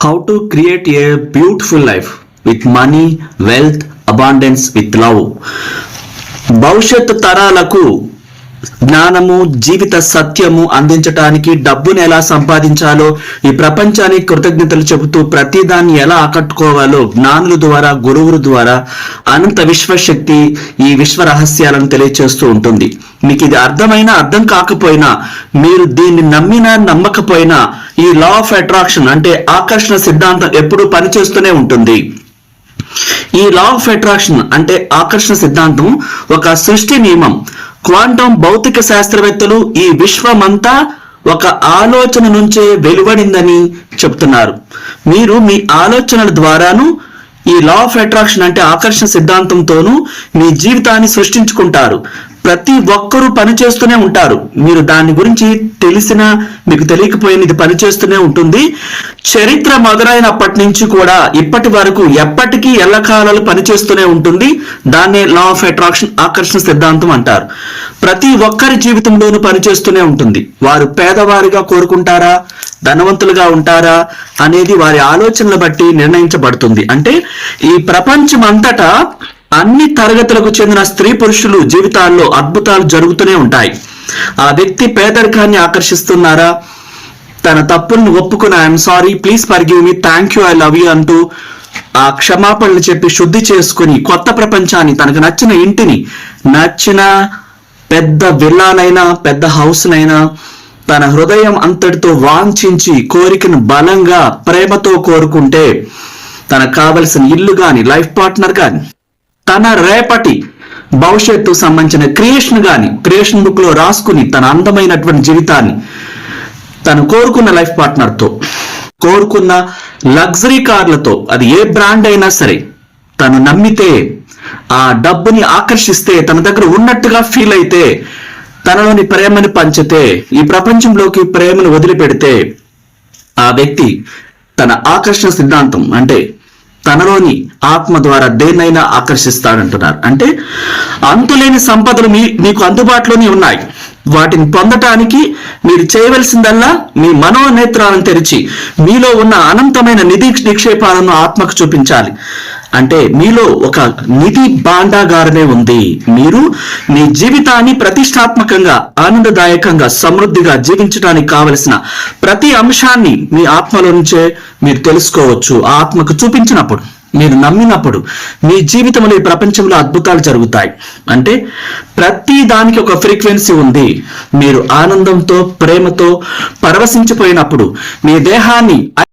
How to create a beautiful life with money, wealth, abundance, with love. భవిష్యత్తు తరాలకు జ్ఞానము, జీవిత సత్యము అందించటానికి డబ్బును ఎలా సంపాదించాలో, ఈ ప్రపంచానికి కృతజ్ఞతలు చెబుతూ ప్రతిదాన్ని ఎలా ఆకట్టుకోవాలో జ్ఞానుల ద్వారా, గురువుల ద్వారా అనంత విశ్వశక్తి ఈ విశ్వ రహస్యాలను తెలియచేస్తూ ఉంటుంది. మీకు ఇది అర్థమైనా అర్థం కాకపోయినా, మీరు దీన్ని నమ్మినా నమ్మకపోయినా, ఈ లా ఆఫ్ అట్రాక్షన్ అంటే ఆకర్షణ సిద్ధాంతం ఎప్పుడూ పనిచేస్తూనే ఉంటుంది. ఈ లా ఆఫ్ అట్రాక్షన్ అంటే ఆకర్షణ సిద్ధాంతం ఒక సృష్టి నియమం. క్వాంటం భౌతిక శాస్త్రవేత్తలు ఈ విశ్వమంతా ఒక ఆలోచన నుంచే వెలువడిందని చెప్తున్నారు. మీరు మీ ఆలోచనల ద్వారాను ఈ లా ఆఫ్ అట్రాక్షన్ అంటే ఆకర్షణ సిద్ధాంతంతోనూ మీ జీవితాన్ని సృష్టించుకుంటారు. ప్రతి ఒక్కరూ పనిచేస్తూనే ఉంటారు. మీరు దాని గురించి తెలిసినా మీకు తెలియకపోయినా ఇది పనిచేస్తూనే ఉంటుంది. చరిత్ర మొదలైనప్పటి నుంచి కూడా ఇప్పటి వరకు ఎప్పటికీ ఎల్లకాలాలు పనిచేస్తూనే ఉంటుంది. దాన్నే లా ఆఫ్ అట్రాక్షన్ ఆకర్షణ సిద్ధాంతం అంటారు. ప్రతి ఒక్కరి జీవితంలోనూ పనిచేస్తూనే ఉంటుంది. వారు పేదవారిగా కోరుకుంటారా, ధనవంతులుగా ఉంటారా అనేది వారి ఆలోచనలు బట్టి నిర్ణయించబడుతుంది. అంటే ఈ ప్రపంచం అంతటా అన్ని తరగతులకు చెందిన స్త్రీ పురుషులు జీవితాల్లో అద్భుతాలు జరుగుతూనే ఉంటాయి. ఆ వ్యక్తి పేదరికాన్ని ఆకర్షిస్తున్నారా, తన తప్పులను ఒప్పుకుని I'm sorry, please forgive me, thank you, I love you అంటూ ఆ క్షమాపణలు చెప్పి శుద్ధి చేసుకుని కొత్త ప్రపంచాన్ని, తనకు నచ్చిన ఇంటిని, నచ్చిన పెద్ద విల్లానైనా పెద్ద హౌస్నైనా తన హృదయం అంతటితో వాంఛించి కోరికను బలంగా ప్రేమతో కోరుకుంటే తనకు కావలసిన ఇల్లు గాని, లైఫ్ పార్ట్నర్ గాని, తన రేపటి భవిష్యత్తు సంబంధించిన క్రియేషన్ గాని క్రియేషన్ బుక్ లో రాసుకుని తన అందమైనటువంటి జీవితాన్ని తను కోరుకున్న లైఫ్ పార్ట్నర్తో, కోరుకున్న లగ్జరీ కార్లతో, అది ఏ బ్రాండ్ అయినా సరే, తను నమ్మితే, ఆ డబ్బుని ఆకర్షిస్తే, తన దగ్గర ఉన్నట్టుగా ఫీల్ అయితే, తనలోని ప్రేమని పంచితే, ఈ ప్రపంచంలోకి ప్రేమను వదిలిపెడితే ఆ వ్యక్తి తన ఆకర్షణ సిద్ధాంతం అంటే తనలోని ఆత్మ ద్వారా దేన్నైనా ఆకర్షిస్తాడంటున్నారు. అంటే అంతులేని సంపదలు మీకు అందుబాటులోనే ఉన్నాయి. వాటిని పొందటానికి మీరు చేయవలసిందల్లా మీ మనోనేత్రాలను తెరిచి మీలో ఉన్న అనంతమైన నిధి నిక్షేపాలను ఆత్మకు చూపించాలి. అంటే మీలో ఒక నిధి భాండాగారమే ఉంది. మీరు మీ జీవితాన్ని ప్రతిష్టాత్మకంగా, ఆనందదాయకంగా, సమృద్ధిగా జీవించడానికి కావలసిన ప్రతి అంశాన్ని మీ ఆత్మలో నుంచే మీరు తెలుసుకోవచ్చు. ఆత్మకు చూపించినప్పుడు, మీరు నమ్మినప్పుడు మీ జీవితంలో, ఈ ప్రపంచంలో అద్భుతాలు జరుగుతాయి. అంటే ప్రతి దానికి ఒక ఫ్రీక్వెన్సీ ఉంది. మీరు ఆనందంతో, ప్రేమతో పరవశించిపోయినప్పుడు మీ దేహాన్ని